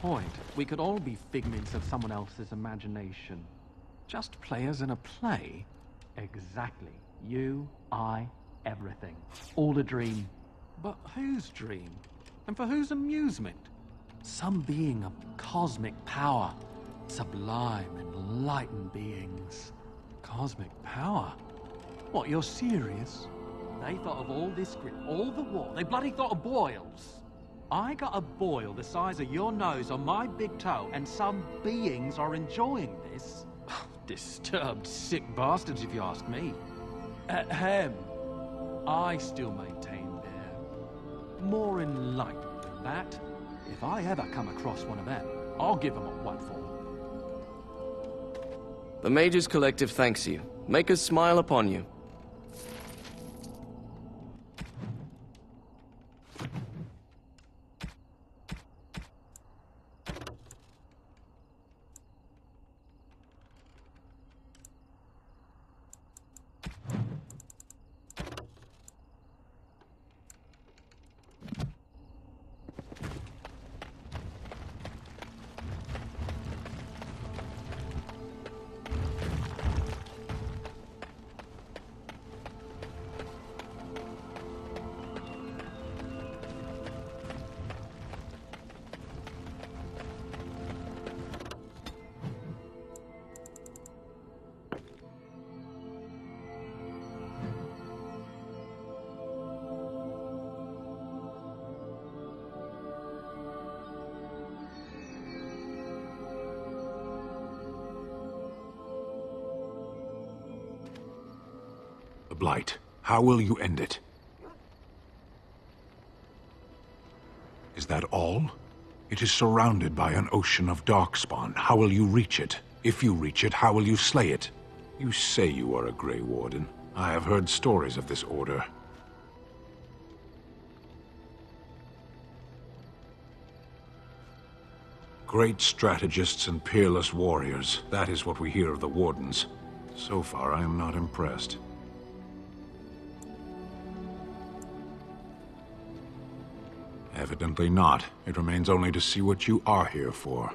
point. We could all be figments of someone else's imagination. Just players in a play? Exactly. You, I, everything. All a dream. But whose dream? And for whose amusement? Some being of cosmic power. Sublime, enlightened beings. Cosmic power? What, you're serious? They thought of all this grit, all the war. They bloody thought of boils. I got a boil the size of your nose on my big toe, and some beings are enjoying this? Disturbed, sick bastards, if you ask me. Ahem. I still maintain they're more enlightened than that. If I ever come across one of them, I'll give them a what for. The Mages Collective thanks you. Make us smile upon you. Blight. How will you end it? Is that all? It is surrounded by an ocean of darkspawn. How will you reach it? If you reach it, how will you slay it? You say you are a Grey Warden. I have heard stories of this order. Great strategists and peerless warriors. That is what we hear of the Wardens. So far, I am not impressed. Evidently not. It remains only to see what you are here for.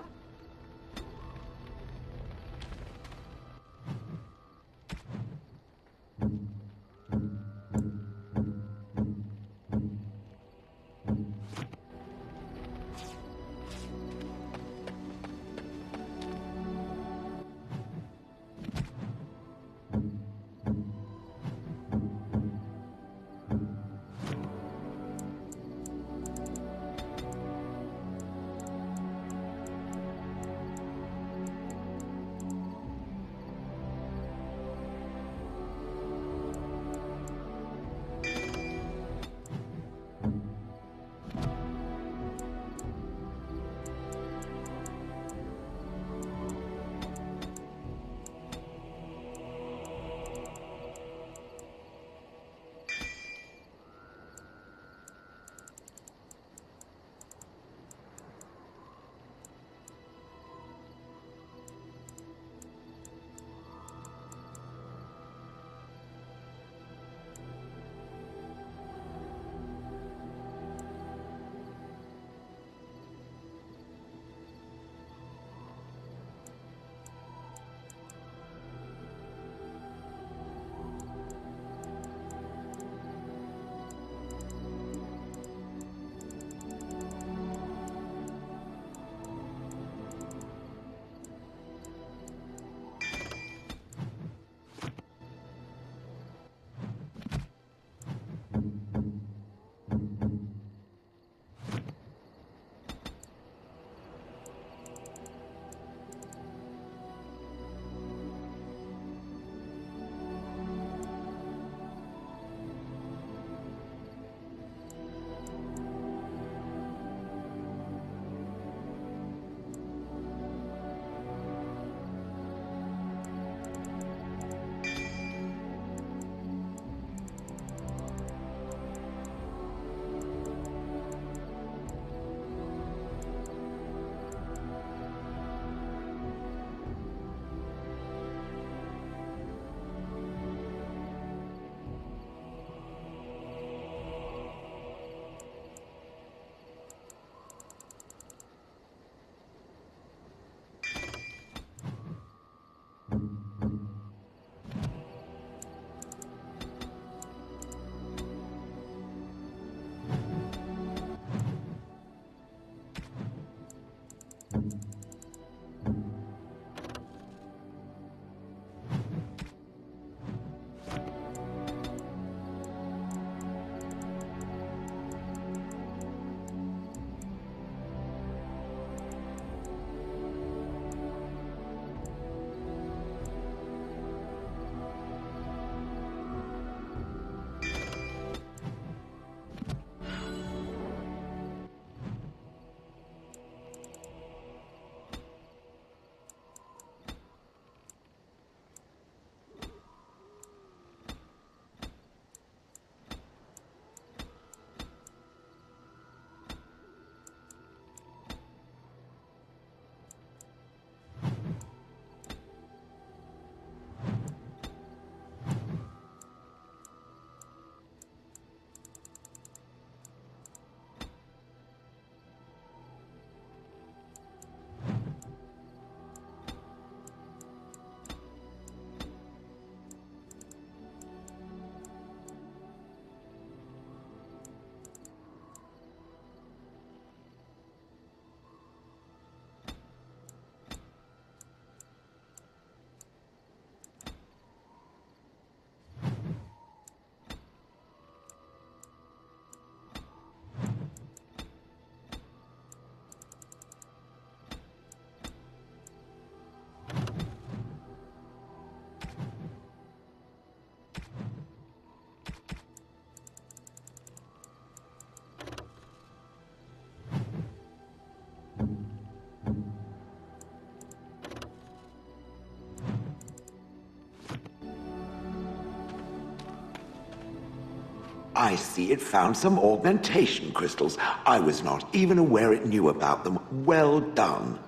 I see it found some augmentation crystals. I was not even aware it knew about them. Well done.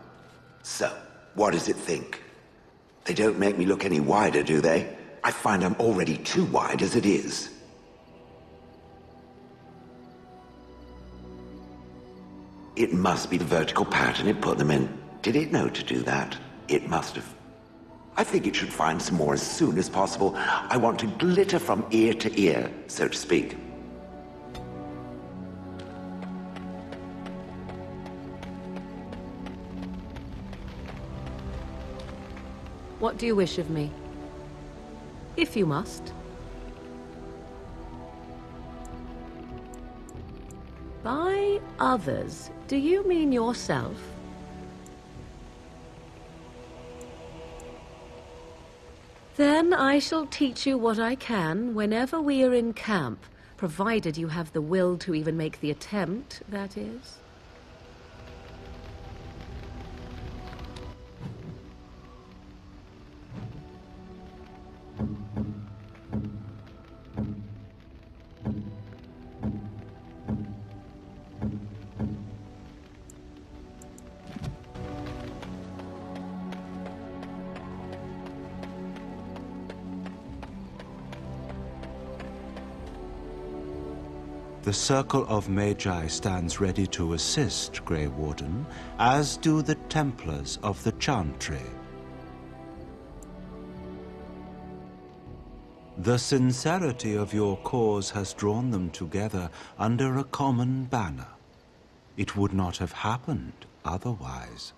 So, what does it think? They don't make me look any wider, do they? I find I'm already too wide as it is. It must be the vertical pattern it put them in. Did it know to do that? It must have. I think it should find some more as soon as possible. I want to glitter from ear to ear, so to speak. What do you wish of me? If you must. By others, do you mean yourself? Then I shall teach you what I can whenever we are in camp, provided you have the will to even make the attempt, that is. The Circle of Magi stands ready to assist, Grey Warden, as do the Templars of the Chantry. The sincerity of your cause has drawn them together under a common banner. It would not have happened otherwise.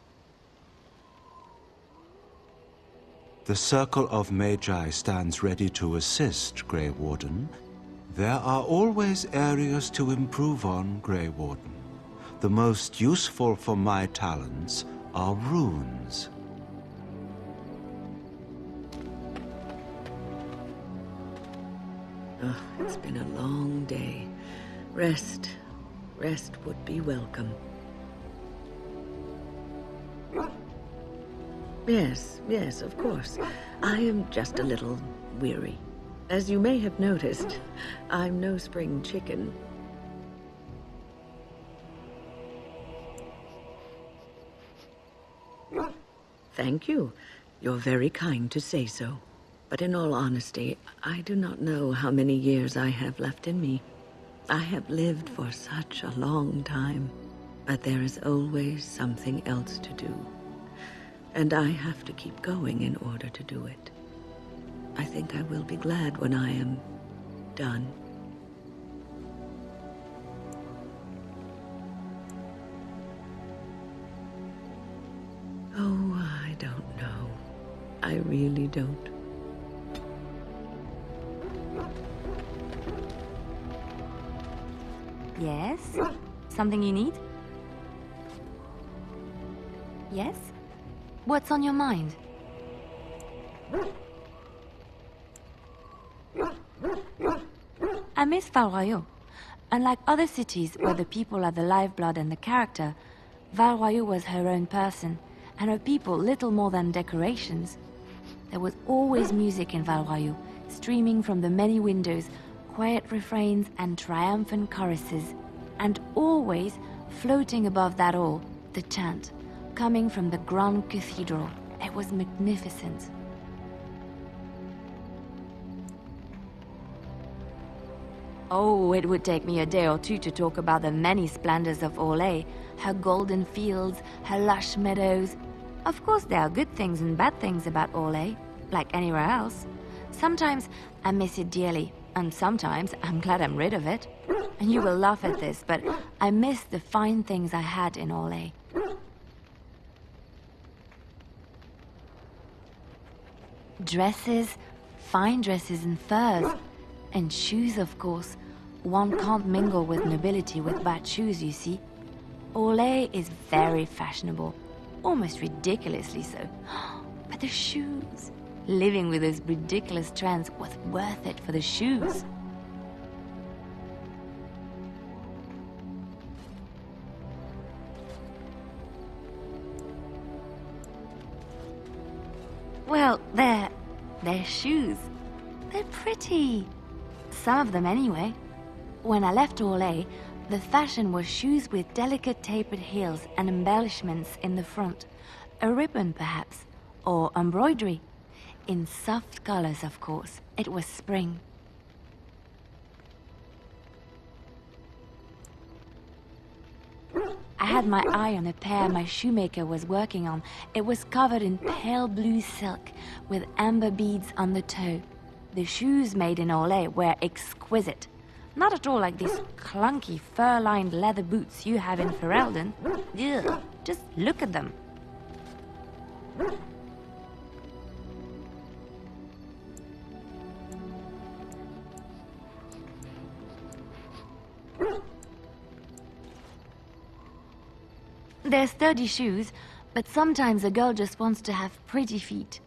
The Circle of Magi stands ready to assist, Grey Warden. There are always areas to improve on, Grey Warden. The most useful for my talents are runes. Oh, it's been a long day. Rest would be welcome. Yes, of course. I am just a little weary. As you may have noticed, I'm no spring chicken. Thank you. You're very kind to say so. But in all honesty, I do not know how many years I have left in me. I have lived for such a long time, but there is always something else to do. And I have to keep going in order to do it. I think I will be glad when I am done. Oh, I don't know. I really don't. Yes? Something you need? Yes? What's on your mind? I miss Val Royeaux. Unlike other cities where the people are the lifeblood and the character, Val Royeaux was her own person, and her people little more than decorations. There was always music in Val Royeaux, streaming from the many windows, quiet refrains and triumphant choruses, and always, floating above that all, the chant, coming from the Grand Cathedral. It was magnificent. Oh, it would take me a day or two to talk about the many splendors of Orlais, her golden fields, her lush meadows. Of course, there are good things and bad things about Orlais, like anywhere else. Sometimes I miss it dearly, and sometimes I'm glad I'm rid of it. And you will laugh at this, but I miss the fine things I had in Orlais. Dresses, fine dresses and furs. And shoes, of course. One can't mingle with nobility with bad shoes, you see. Orlais is very fashionable, almost ridiculously so. But the shoes, living with those ridiculous trends was worth it for the shoes. Well, they're shoes. They're pretty. Some of them anyway. When I left Orlais, the fashion was shoes with delicate tapered heels and embellishments in the front. A ribbon, perhaps, or embroidery. In soft colors, of course. It was spring. I had my eye on a pair my shoemaker was working on. It was covered in pale blue silk, with amber beads on the toe. The shoes made in Orlais were exquisite. Not at all like these clunky, fur-lined leather boots you have in Ferelden. Ugh, just look at them. They're sturdy shoes, but sometimes a girl just wants to have pretty feet.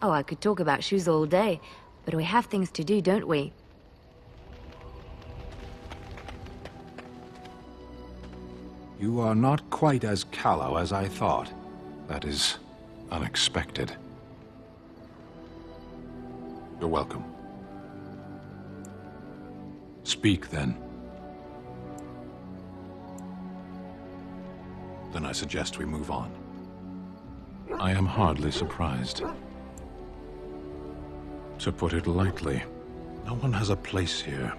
Oh, I could talk about shoes all day, but we have things to do, don't we? You are not quite as callow as I thought. That is unexpected. You're welcome. Speak, then. Then I suggest we move on. I am hardly surprised. To put it lightly, no one has a place here.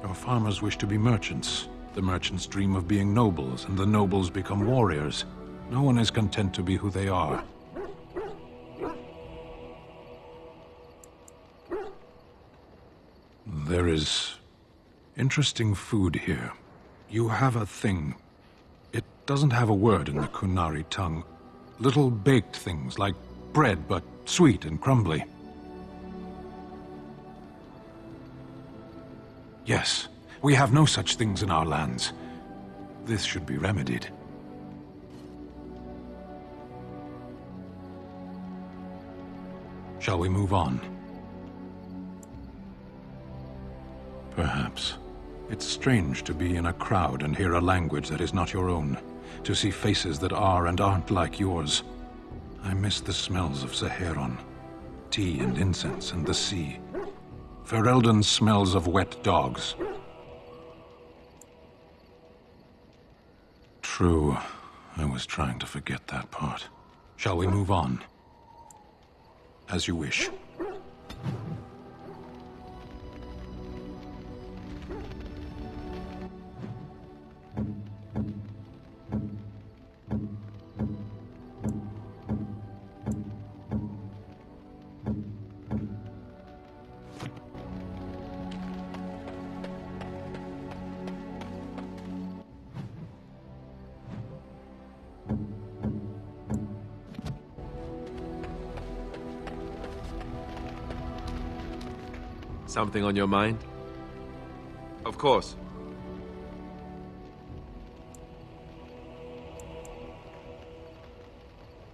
Your farmers wish to be merchants. The merchants dream of being nobles, and the nobles become warriors. No one is content to be who they are. There is interesting food here. You have a thing. It doesn't have a word in the Kunari tongue. Little baked things like bread, but sweet and crumbly. Yes. We have no such things in our lands. This should be remedied. Shall we move on? Perhaps. It's strange to be in a crowd and hear a language that is not your own, to see faces that are and aren't like yours. I miss the smells of Saharon, tea and incense and the sea. Ferelden smells of wet dogs. True. I was trying to forget that part. Shall we move on? As you wish. Something on your mind? Of course.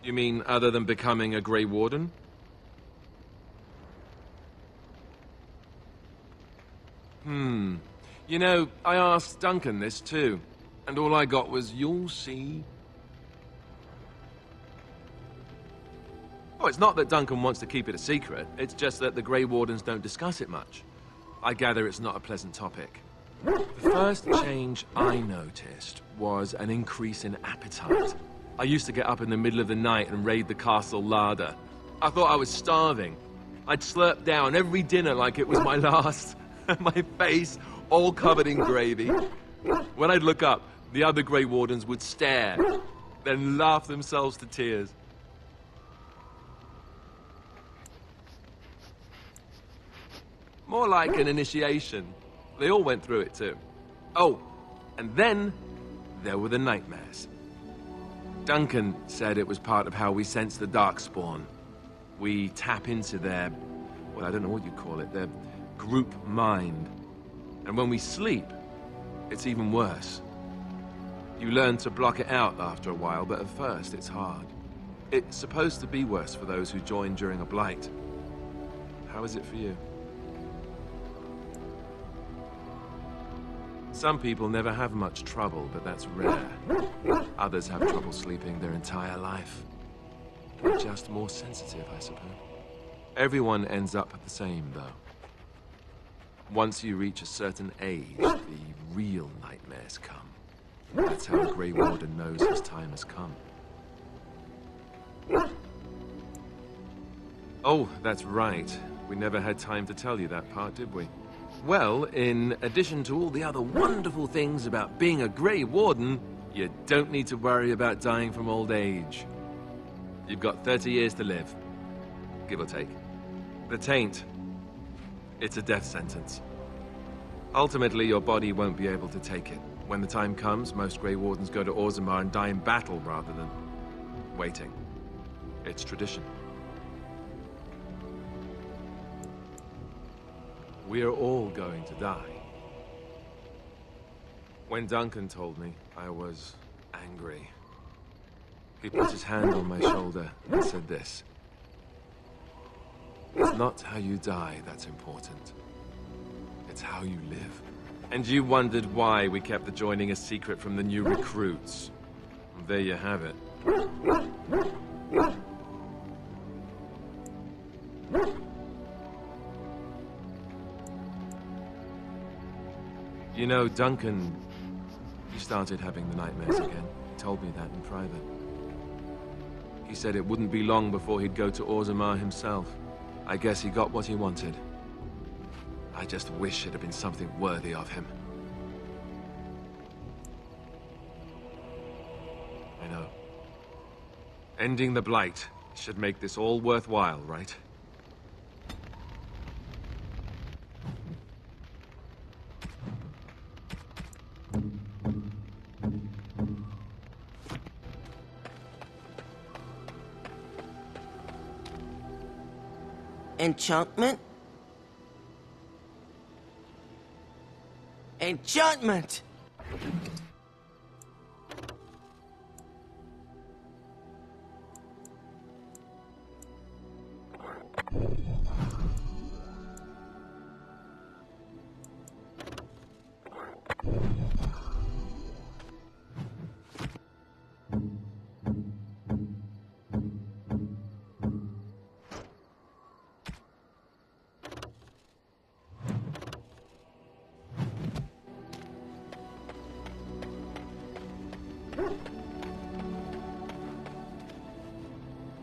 You mean other than becoming a Grey Warden? You know, I asked Duncan this too, and all I got was, "You'll see." Oh, it's not that Duncan wants to keep it a secret. It's just that the Grey Wardens don't discuss it much. I gather it's not a pleasant topic. The first change I noticed was an increase in appetite. I used to get up in the middle of the night and raid the castle larder. I thought I was starving. I'd slurp down every dinner like it was my last. My face all covered in gravy. When I'd look up, the other Grey Wardens would stare, then laugh themselves to tears. More like an initiation. They all went through it too. Oh, and then there were the nightmares. Duncan said it was part of how we sense the Darkspawn. We tap into their, well, I don't know what you call it, their group mind. And when we sleep, it's even worse. You learn to block it out after a while, but at first it's hard. It's supposed to be worse for those who join during a blight. How is it for you? Some people never have much trouble, but that's rare. Others have trouble sleeping their entire life. They're just more sensitive, I suppose. Everyone ends up the same, though. Once you reach a certain age, the real nightmares come. That's how a Grey Warden knows his time has come. Oh, that's right. We never had time to tell you that part, did we? Well, in addition to all the other wonderful things about being a Grey Warden, you don't need to worry about dying from old age. You've got 30 years to live, give or take. The taint, it's a death sentence. Ultimately, your body won't be able to take it. When the time comes, most Grey Wardens go to Orzammar and die in battle rather than waiting. It's tradition. We're all going to die. When Duncan told me, I was angry. He put his hand on my shoulder and said this. It's not how you die that's important. It's how you live. And you wondered why we kept the joining a secret from the new recruits. There you have it. You know, Duncan, he started having the nightmares again. He told me that in private. He said it wouldn't be long before he'd go to Orzammar himself. I guess he got what he wanted. I just wish it had been something worthy of him. I know. Ending the Blight should make this all worthwhile, right? Enchantment? Enchantment!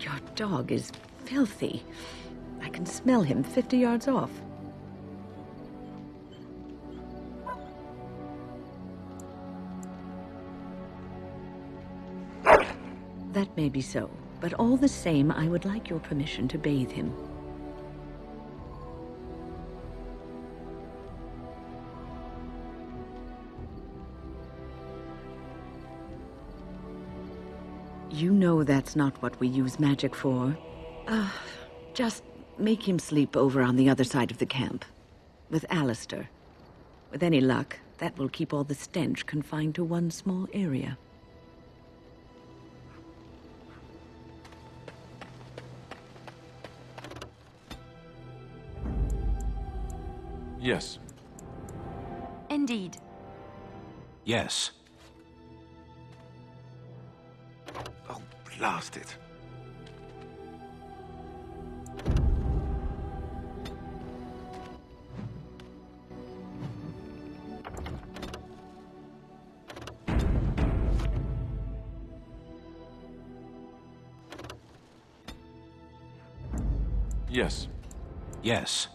Your dog is filthy. I can smell him 50 yards off. That may be so, but all the same, I would like your permission to bathe him. You know that's not what we use magic for. Just make him sleep over on the other side of the camp. With Alistair. With any luck, that will keep all the stench confined to one small area. Yes. Indeed. Yes. Oh, blast it. Yes. Yes.